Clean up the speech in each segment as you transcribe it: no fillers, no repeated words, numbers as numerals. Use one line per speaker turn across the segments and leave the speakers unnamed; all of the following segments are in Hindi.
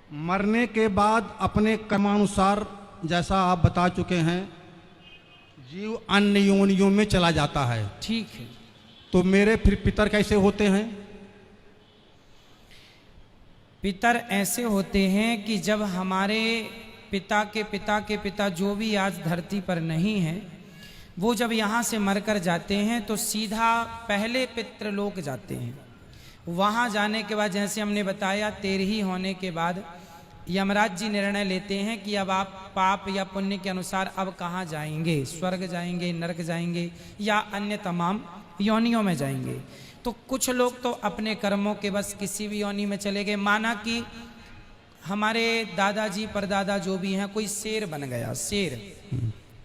मरने के बाद अपने कर्मानुसार, जैसा आप बता चुके हैं, जीव अन्य योनियों में चला जाता है।
ठीक है।
तो मेरे फिर पितर कैसे होते हैं?
पितर ऐसे होते हैं कि जब हमारे पिता के पिता के पिता जो भी आज धरती पर नहीं है, वो जब यहाँ से मरकर जाते हैं तो सीधा पहले पितृलोक जाते हैं। वहाँ जाने के बाद, जैसे हमने बताया, 13 होने के बाद यमराज जी निर्णय लेते हैं कि अब आप पाप या पुण्य के अनुसार अब कहाँ जाएंगे, स्वर्ग जाएंगे, नरक जाएंगे या अन्य तमाम योनियों में जाएंगे। तो कुछ लोग तो अपने कर्मों के बस किसी भी योनि में चले गए। माना कि हमारे दादाजी परदादा जो भी हैं, कोई शेर बन गया, शेर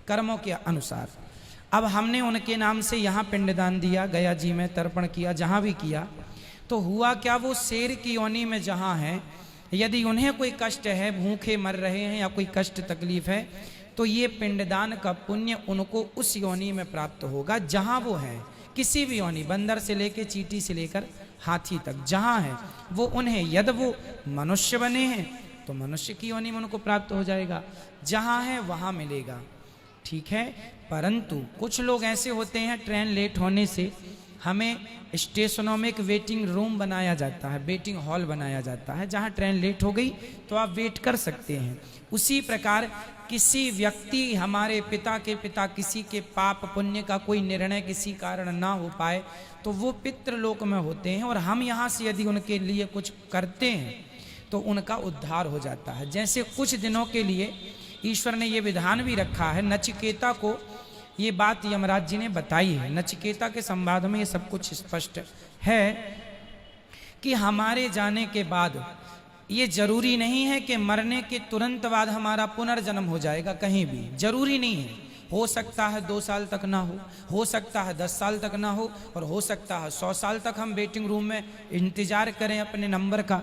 कर्मों के अनुसार। अब हमने उनके नाम से यहाँ पिंडदान दिया, गया जी में तर्पण किया, जहाँ भी किया, तो हुआ क्या, वो शेर की योनि में जहाँ है, यदि उन्हें कोई कष्ट है, भूखे मर रहे हैं या कोई कष्ट तकलीफ है, तो ये पिंडदान का पुण्य उनको उस योनि में प्राप्त होगा जहाँ वो है। किसी भी योनि, बंदर से लेकर चींटी से लेकर हाथी तक जहाँ है वो उन्हें, यदि वो मनुष्य बने हैं तो मनुष्य की योनि में उनको प्राप्त हो जाएगा, जहाँ है वहाँ मिलेगा। ठीक है। परंतु कुछ लोग ऐसे होते हैं, ट्रेन लेट होने से हमें स्टेशनों में एक वेटिंग रूम बनाया जाता है, वेटिंग हॉल बनाया जाता है, जहाँ ट्रेन लेट हो गई तो आप वेट कर सकते हैं। उसी प्रकार किसी व्यक्ति, हमारे पिता के पिता, किसी के पाप पुण्य का कोई निर्णय किसी कारण ना हो पाए तो वो पितृलोक में होते हैं, और हम यहाँ से यदि उनके लिए कुछ करते हैं तो उनका उद्धार हो जाता है। जैसे कुछ दिनों के लिए ईश्वर ने ये विधान भी रखा है, नचिकेता को ये बात यमराज जी ने बताई है। नचिकेता के संवाद में ये सब कुछ स्पष्ट है कि हमारे जाने के बाद ये जरूरी नहीं है कि मरने के तुरंत बाद हमारा पुनर्जन्म हो जाएगा, कहीं भी जरूरी नहीं है। हो सकता है 2 साल तक ना हो सकता है 10 साल तक ना हो, और हो सकता है 100 साल तक हम वेटिंग रूम में इंतजार करें अपने नंबर का।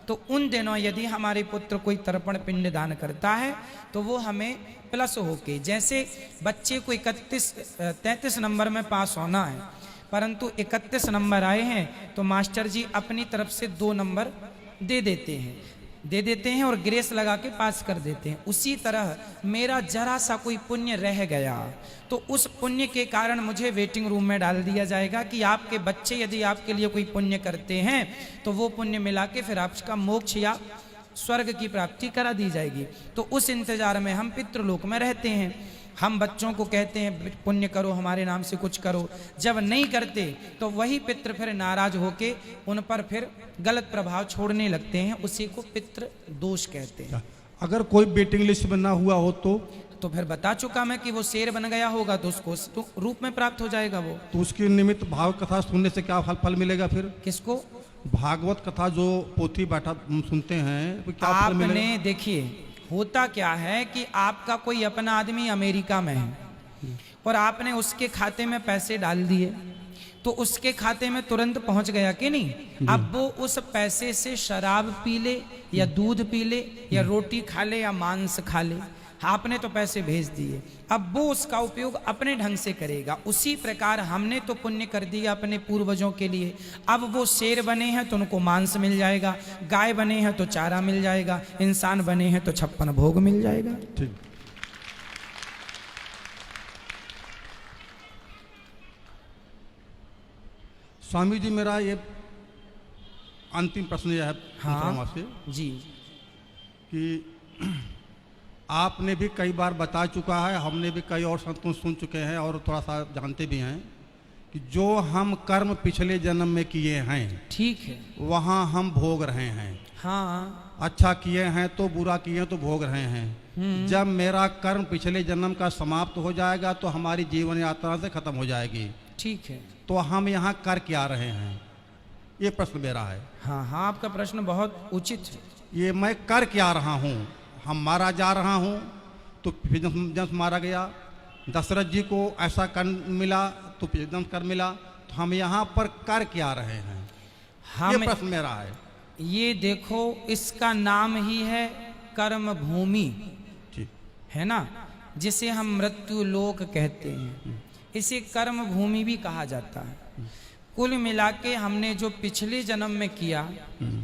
तो उन दिनों यदि हमारे पुत्र कोई तर्पण पिंड दान करता है तो वो हमें प्लस होके, जैसे बच्चे को 33 नंबर में पास होना है, परंतु 31 नंबर आए हैं तो मास्टर जी अपनी तरफ से 2 नंबर दे देते हैं और ग्रेस लगा के पास कर देते हैं। उसी तरह मेरा जरा सा कोई पुण्य रह गया तो उस पुण्य के कारण मुझे वेटिंग रूम में डाल दिया जाएगा कि आपके बच्चे यदि आपके लिए कोई पुण्य करते हैं तो वो पुण्य मिला के फिर आपका मोक्ष या स्वर्ग की प्राप्ति करा दी जाएगी। तो उस इंतजार में हम पितृलोक में रहते हैं। हम बच्चों को कहते हैं पुण्य करो, हमारे नाम से कुछ करो। जब नहीं करते तो वही पितृ फिर नाराज होके उन पर फिर गलत प्रभाव छोड़ने लगते हैं, उसी को पितृ दोष कहते हैं।
अगर कोई वेटिंग लिस्ट में ना हुआ हो तो
फिर बता चुका मैं कि वो शेर बन गया होगा तो उसको तो रूप में प्राप्त हो जाएगा वो।
तो उसके निमित्त भाव कथा सुनने से क्या फल मिलेगा? फिर
किसको?
भागवत कथा जो पोथी बैठा सुनते हैं, क्या फल
आपने
मिलेगा?
देखिए, होता क्या है कि आपका कोई अपना आदमी अमेरिका में है और आपने उसके खाते में पैसे डाल दिए तो उसके खाते में तुरंत पहुंच गया कि नहीं। अब वो उस पैसे से शराब पी ले या दूध पी ले या रोटी खा ले या मांस खा ले, आपने तो पैसे भेज दिए, अब वो उसका उपयोग अपने ढंग से करेगा। उसी प्रकार हमने तो पुण्य कर दिया अपने पूर्वजों के लिए, अब वो शेर बने हैं तो उनको मांस मिल जाएगा, गाय बने हैं तो चारा मिल जाएगा, इंसान बने हैं तो 56 भोग मिल जाएगा।
ठीक। स्वामी जी, मेरा ये अंतिम प्रश्न यह है,
हाँ जी,
कि आपने भी कई बार बता चुका है, हमने भी कई और संतों सुन चुके हैं और थोड़ा सा जानते भी हैं कि जो हम कर्म पिछले जन्म में किए हैं,
ठीक है,
वहाँ हम भोग रहे हैं।
हाँ,
अच्छा किए हैं तो बुरा किए तो भोग रहे हैं। जब मेरा कर्म पिछले जन्म का समाप्त हो जाएगा तो हमारी जीवन यात्रा से खत्म हो जाएगी।
ठीक है,
तो हम यहाँ कर क्या रहे हैं, ये प्रश्न मेरा है।
हाँ हाँ, आपका प्रश्न बहुत उचित है।
ये मैं कर क्या रहा हूँ? हम मारा जा रहा हूँ तो फिर जब मारा गया, दशरथ जी को ऐसा कर मिला तो फिर कर मिला, तो हम यहाँ पर कर क्या रहे हैं, ये प्रश्न मेरा है।
ये देखो, इसका नाम ही है कर्म भूमि, है ना, जिसे हम मृत्यु लोक कहते हैं। इसे कर्म भूमि भी कहा जाता है। कुल मिला के हमने जो पिछले जन्म में किया,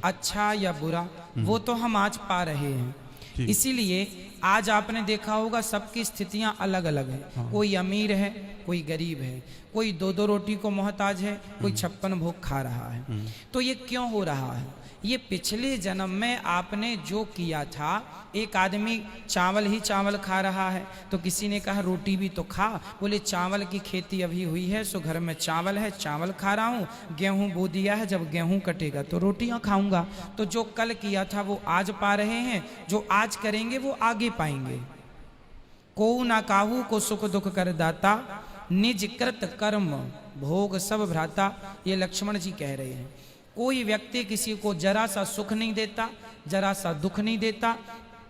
अच्छा या बुरा, वो तो हम आज पा रहे हैं। इसीलिए आज आपने देखा होगा सबकी स्थितियां अलग अलग है।
हाँ।
कोई अमीर है, कोई गरीब है, कोई दो दो रोटी को मोहताज है, कोई 56 भोग खा रहा है। तो ये क्यों हो रहा है? ये पिछले जन्म में आपने जो किया था। एक आदमी चावल ही चावल खा रहा है, तो किसी ने कहा रोटी भी तो खा। बोले चावल की खेती अभी हुई है, सो घर में चावल है, चावल खा रहा हूँ। गेहूं बो दिया है, जब गेहूं कटेगा तो रोटियां खाऊंगा। तो जो कल किया था वो आज पा रहे हैं, जो आज करेंगे वो आगे पाएंगे। को ना काहू को सुख दुख कर दाता, निज कृत कर्म भोग सब भ्राता। ये लक्ष्मण जी कह रहे हैं। कोई व्यक्ति किसी को जरा सा सुख नहीं देता, जरा सा दुख नहीं देता।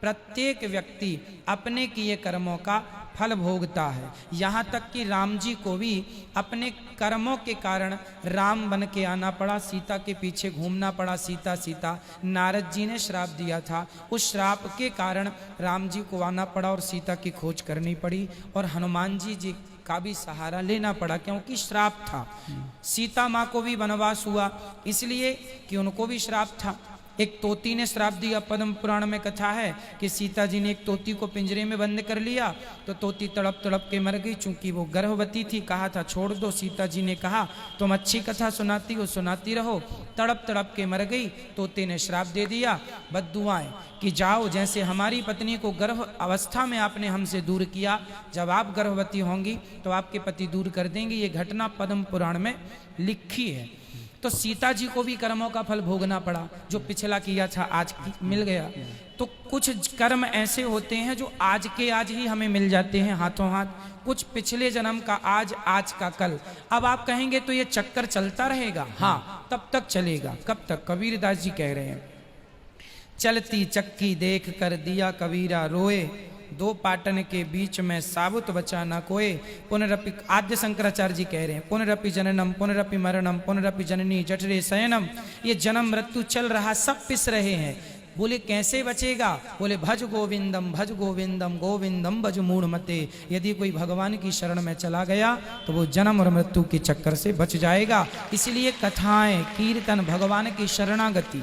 प्रत्येक व्यक्ति अपने किए कर्मों का फल भोगता है। यहाँ तक कि राम जी को भी अपने कर्मों के कारण राम बन के आना पड़ा, सीता के पीछे घूमना पड़ा। सीता सीता नारद जी ने श्राप दिया था, उस श्राप के कारण राम जी को आना पड़ा और सीता की खोज करनी पड़ी। और हनुमान जी का भी सहारा लेना पड़ा, क्योंकि श्राप था। सीता माँ को भी वनवास हुआ इसलिए कि उनको भी श्राप था। एक तोती ने श्राप दिया। पद्म पुराण में कथा है कि सीता जी ने एक तोती को पिंजरे में बंद कर लिया, तो तोती तड़प तड़प के मर गई। चूंकि वो गर्भवती थी, कहा था छोड़ दो। सीता जी ने कहा तुम अच्छी कथा सुनाती हो, सुनाती रहो। तड़प तड़प के मर गई। तोते ने श्राप दे दिया, बद्दुआएं कि जाओ, जैसे हमारी पत्नी को गर्भ अवस्था में आपने हमसे दूर किया, जब आप गर्भवती होंगी तो आपके पति दूर कर देंगे। ये घटना पद्म पुराण में लिखी है। तो सीता जी को भी कर्मों का फल भोगना पड़ा। जो पिछला किया था आज मिल गया। तो कुछ कर्म ऐसे होते हैं जो आज के आज ही हमें मिल जाते हैं हाथों हाथ, कुछ पिछले जन्म का आज, आज का कल। अब आप कहेंगे तो ये चक्कर चलता रहेगा। हाँ, तब तक चलेगा। कब तक? कबीरदास जी कह रहे हैं, चलती चक्की देख कर दिया कबीरा रोए, दो पाटन के बीच में साबुत बचा न कोय। पुनरपि, आद्य शंकराचार्य जी कह रहे हैं, पुनरपि जननम पुनरपि मरणम पुनरपि जननी जठरे शयनम। ये जन्म मृत्यु चल रहा, सब पिस रहे हैं। बोले कैसे बचेगा? बोले भज गोविंदम गोविंदम भज मूढ़ मते। यदि कोई भगवान की शरण में चला गया तो वो जन्म और मृत्यु के चक्कर से बच जाएगा। इसलिए कथाएं, कीर्तन, भगवान की शरणागति।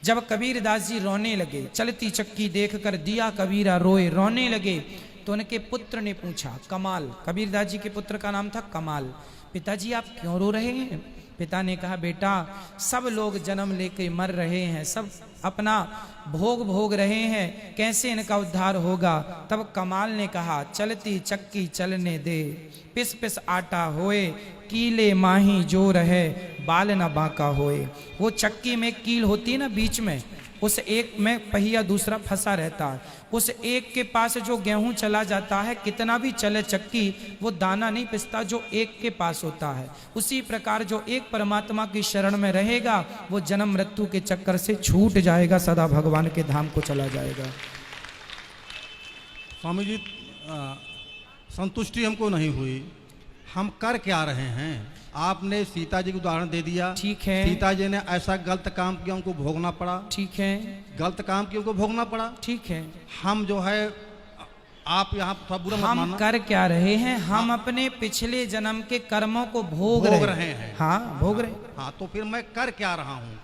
जब कबीरदास जी रोने लगे, चलती चक्की देखकर दिया कबीरा रोए, रोने लगे, तो उनके पुत्र ने पूछा, कमाल, कबीरदास जी के पुत्र का नाम था कमाल, पिताजी आप क्यों रो रहे हैं? पिता ने कहा, बेटा सब लोग जन्म लेके मर रहे हैं, सब अपना भोग भोग रहे हैं, कैसे इनका उद्धार होगा? तब कमाल ने कहा, चलती चक्की चलने दे, पिस पिस आटा होए, कीले माही जो रहे, बाल न बांका होए। वो चक्की में कील होती है ना बीच में, उस एक में पहिया दूसरा फंसा रहता है। उस एक के पास जो गेहूं चला जाता है, कितना भी चले चक्की, वो दाना नहीं पिसता जो एक के पास होता है। उसी प्रकार जो एक परमात्मा की शरण में रहेगा, वो जन्म मृत्यु के चक्कर से छूट जाएगा, सदा भगवान के धाम को चला जाएगा।
स्वामी जी, संतुष्टि हमको नहीं हुई। हम कर क्या रहे हैं? आपने सीता जी को उदाहरण दे दिया,
ठीक है।
सीता जी ने ऐसा गलत काम किया, उनको भोगना पड़ा,
ठीक है।
गलत काम किया, उनको भोगना पड़ा,
ठीक है।
हम जो है, आप यहाँ थोड़ा बुरा मत
हम
मानना,
कर क्या रहे हैं? हम अपने पिछले जन्म के कर्मों को भोग रहे हैं। हाँ, भोग रहे।
हाँ, तो फिर मैं कर क्या रहा हूँ?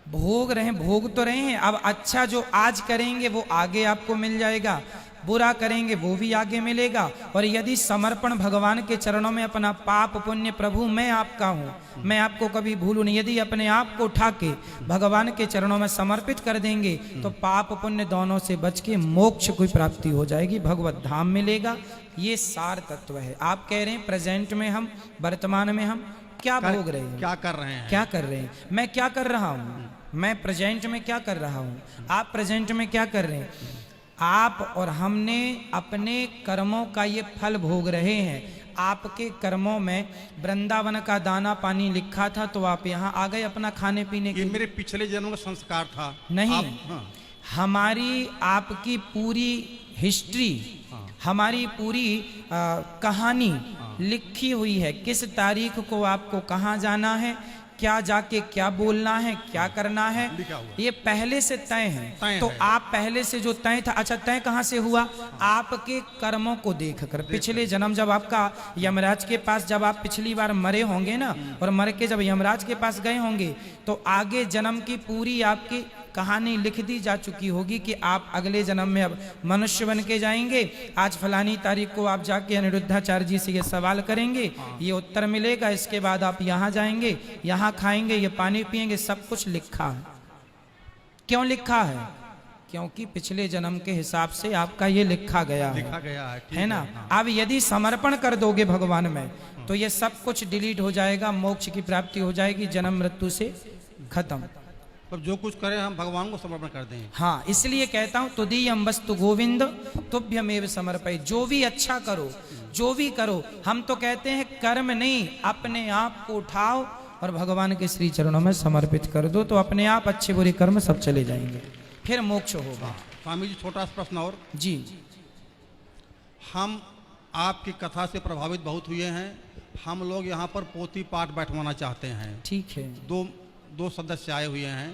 भोग रहे हैं, भोग तो रहे हैं। अब अच्छा जो आज करेंगे वो आगे आपको मिल जाएगा, बुरा करेंगे वो भी आगे मिलेगा। और यदि समर्पण भगवान के चरणों में अपना पाप पुण्य, प्रभु मैं आपका हूँ, मैं आपको कभी भूलूं नहीं, यदि अपने आप को उठा के भगवान के चरणों में समर्पित कर देंगे तो पाप पुण्य दोनों से बच के मोक्ष की प्राप्ति हो जाएगी, भगवत धाम मिलेगा। ये सार तत्व है। आप कह रहे हैं प्रेजेंट में हम, वर्तमान में हम क्या भोग रहे हैं,
क्या कर रहे हैं,
क्या कर रहे हैं? मैं क्या कर रहा हूँ? मैं प्रेजेंट में क्या कर रहा हूँ? आप प्रेजेंट में क्या कर रहे हैं? आप और हमने अपने कर्मों का ये फल भोग रहे हैं। आपके कर्मों में वृंदावन का दाना पानी लिखा था, तो आप यहाँ आ गए अपना खाने पीने के।
ये मेरे पिछले जन्म का संस्कार था।
नहीं,
हाँ।
हमारी आपकी पूरी हिस्ट्री,
हाँ।
हमारी पूरी कहानी लिखी हुई है। किस तारीख को आपको कहाँ जाना है, क्या जाके क्या बोलना है, क्या करना है,
लिखा हुआ।
ये पहले से तय है।
तय
तो
है।
आप पहले से जो तय था, अच्छा तय कहाँ से हुआ? आपके कर्मों को देखकर। पिछले जन्म जब आपका यमराज के पास, जब आप पिछली बार मरे होंगे ना, और मर के जब यमराज के पास गए होंगे, तो आगे जन्म की पूरी आपकी कहानी लिख दी जा चुकी होगी कि आप अगले जन्म में अब मनुष्य बन के जाएंगे। आज फलानी तारीख को आप जाके अनिरुद्धाचार्य जी से ये सवाल करेंगे, ये उत्तर मिलेगा, इसके बाद आप यहाँ जाएंगे, यहाँ खाएंगे, ये पानी पिएंगे, सब कुछ लिखा है। क्यों लिखा है? क्योंकि पिछले जन्म के हिसाब से आपका ये लिखा गया है,
ठीक
है ना। अब यदि समर्पण कर दोगे भगवान में, तो ये सब कुछ डिलीट हो जाएगा, मोक्ष की प्राप्ति हो जाएगी, जन्म मृत्यु से खत्म।
पर जो कुछ करें हम भगवान को समर्पण कर दें।
हाँ, इसलिए कहता हूं तुदीयम वस्तु गोविंद तुभ्यमेव समर्पय। जो भी अच्छा करो, जो भी करो, हम तो कहते हैं कर्म नहीं, अपने आप को उठाओ और भगवान के श्री चरणों में समर्पित कर दो, तो अपने आप अच्छे बुरे कर्म सब चले जाएंगे, फिर मोक्ष होगा।
स्वामी जी, छोटा सा प्रश्न और।
जी,
हम आपकी कथा से प्रभावित बहुत हुए हैं। हम लोग यहाँ पर पोथी पाठ बैठवाना चाहते हैं।
ठीक है।
दो सदस्य आए हुए हैं।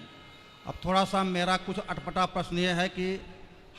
अब थोड़ा सा मेरा कुछ अटपटा प्रश्न ये है कि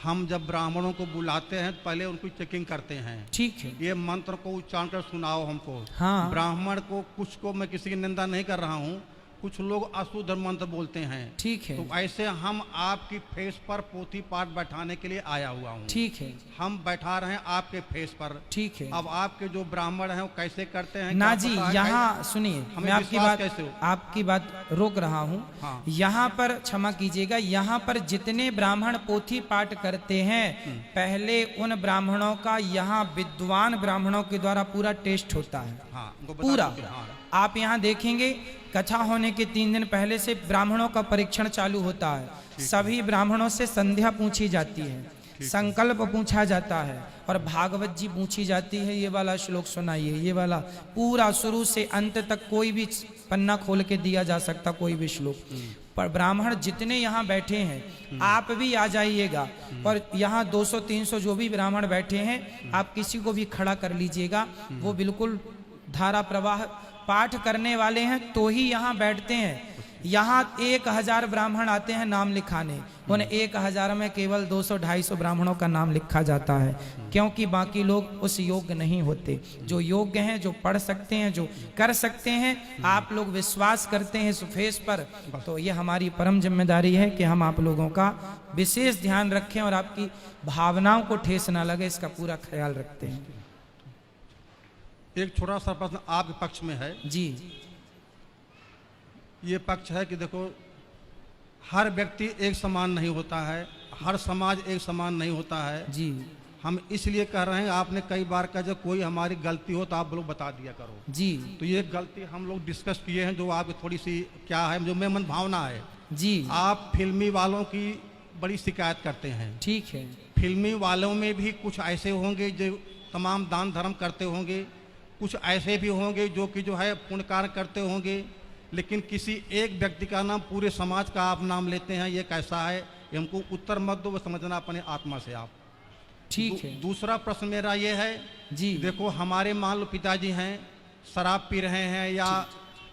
हम जब ब्राह्मणों को बुलाते हैं तो पहले उनको चेकिंग करते हैं।
ठीक है।
ये मंत्र को उच्चारण कर सुनाओ हमको।
हाँ।
ब्राह्मण को, कुछ को, मैं किसी की निंदा नहीं कर रहा हूँ, कुछ लोग अशुद्ध मंत्र बोलते हैं।
ठीक है।
तो ऐसे हम आपकी फेस पर पोथी पाठ बैठाने के लिए आया हुआ हूँ।
ठीक है।
हम बैठा रहे हैं आपके फेस पर।
ठीक है।
अब आपके जो ब्राह्मण हैं वो कैसे करते हैं?
ना
क्या
जी,
पता है
यहाँ सुनिए,
हमें
मैं
विश्वास कैसे हो?
आपकी बात रोक रहा हूँ।
हाँ।
यहाँ पर क्षमा कीजिएगा, यहाँ पर जितने ब्राह्मण पोथी पाठ करते हैं, पहले उन ब्राह्मणों का यहाँ विद्वान ब्राह्मणों के द्वारा पूरा टेस्ट होता है।
हाँ, उनको बता
पूरा।
दीजिए। हाँ।
आप यहाँ देखेंगे, कथा होने के 3 दिन पहले से ब्राह्मणों का परीक्षण चालू होता है। सभी ब्राह्मणों से संध्या पूछी जाती है, संकल्प पूछा जाता है, और भागवत जी पूछी जाती है। ये वाला श्लोक सुनाइए, ये वाला पूरा शुरू से अंत तक कोई भी पन्ना खोल के दिया जा सकता, कोई भी श्लोक। पर ब्राह्मण जितने यहाँ बैठे हैं, आप भी आ जाइएगा, और यहाँ 200-300 जो भी ब्राह्मण बैठे हैं, आप किसी को भी खड़ा कर लीजिएगा। वो बिल्कुल धारा प्रवाह पाठ करने वाले हैं तो ही यहाँ बैठते हैं। यहाँ 1000 ब्राह्मण आते हैं नाम लिखाने, उन 1000 में केवल 200-250 ब्राह्मणों का नाम लिखा जाता है, क्योंकि बाकी लोग उस योग्य नहीं होते। जो योग्य हैं, जो पढ़ सकते हैं, जो कर सकते हैं, आप लोग विश्वास करते हैं इस फेस पर, तो ये हमारी परम जिम्मेदारी है कि हम आप लोगों का विशेष ध्यान रखें और आपकी भावनाओं को ठेस ना लगे, इसका पूरा ख्याल रखते हैं।
एक छोटा सा प्रश्न आपके पक्ष में है
जी।
ये पक्ष है कि देखो, हर व्यक्ति एक समान नहीं होता है, हर समाज एक समान नहीं होता है
जी।
हम इसलिए कह रहे हैं, आपने कई बार कहा जब कोई हमारी गलती हो तो आप लोग बता दिया करो।
जी।
तो ये गलती हम लोग डिस्कस किए हैं, जो आपकी थोड़ी सी क्या है, जो मेरे मन भावना है।
जी।
आप फिल्मी वालों की बड़ी शिकायत करते हैं।
ठीक है।
फिल्मी वालों में भी कुछ ऐसे होंगे जो तमाम दान धर्म करते होंगे, कुछ ऐसे भी होंगे जो कि जो है पुण्य कार्य करते होंगे, लेकिन किसी एक व्यक्ति का नाम, पूरे समाज का आप नाम लेते हैं। ये कैसा है? ये हमको उत्तर मत दो, वो समझना अपने आत्मा से आप।
ठीक है।
दूसरा प्रश्न मेरा ये है
जी।
देखो, हमारे मान लो पिताजी हैं, शराब पी रहे हैं या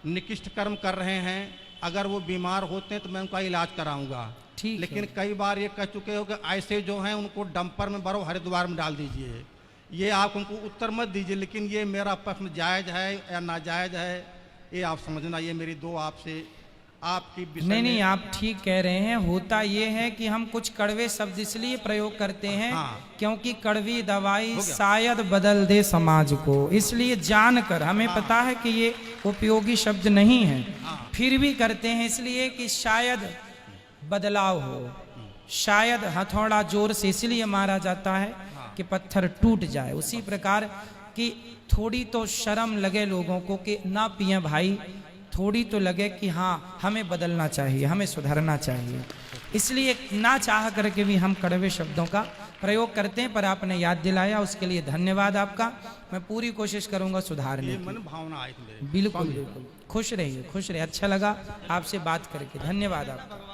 निकृष्ट कर्म कर रहे हैं, अगर वो बीमार होते हैं तो मैं उनका इलाज कराऊंगा।
ठीक।
लेकिन कई बार ये कह चुके हो कि ऐसे जो हैं उनको डंपर में भरो, हरिद्वार में डाल दीजिए। ये आप उनको उत्तर मत दीजिए, लेकिन ये मेरा प्रश्न जायज़ है या नाजायज़ है, ये आप समझना। ये मेरी दो आपसे आपकी विषय
नहीं,
में।
आप ठीक कह रहे हैं। होता ये है कि हम कुछ कड़वे शब्द इसलिए प्रयोग करते हैं,
हाँ।
क्योंकि कड़वी दवाई शायद बदल दे समाज को, इसलिए जानकर हमें पता है कि ये उपयोगी शब्द नहीं है, फिर भी करते हैं, इसलिए कि शायद बदलाव हो, शायद हथौड़ा जोर से इसलिए मारा जाता है कि पत्थर टूट जाए। उसी प्रकार कि थोड़ी तो शर्म लगे लोगों को कि ना पिए भाई, थोड़ी तो लगे कि हाँ हमें बदलना चाहिए, हमें सुधरना चाहिए, इसलिए ना चाह करके भी हम कड़वे शब्दों का प्रयोग करते हैं। पर आपने याद दिलाया, उसके लिए धन्यवाद आपका। मैं पूरी कोशिश करूंगा सुधारने
ये
की।
मन भावना आई मेरे।
बिल्कुल बिल्कुल। खुश रहिए, खुश रहिए। अच्छा लगा आपसे बात करके, धन्यवाद आपका।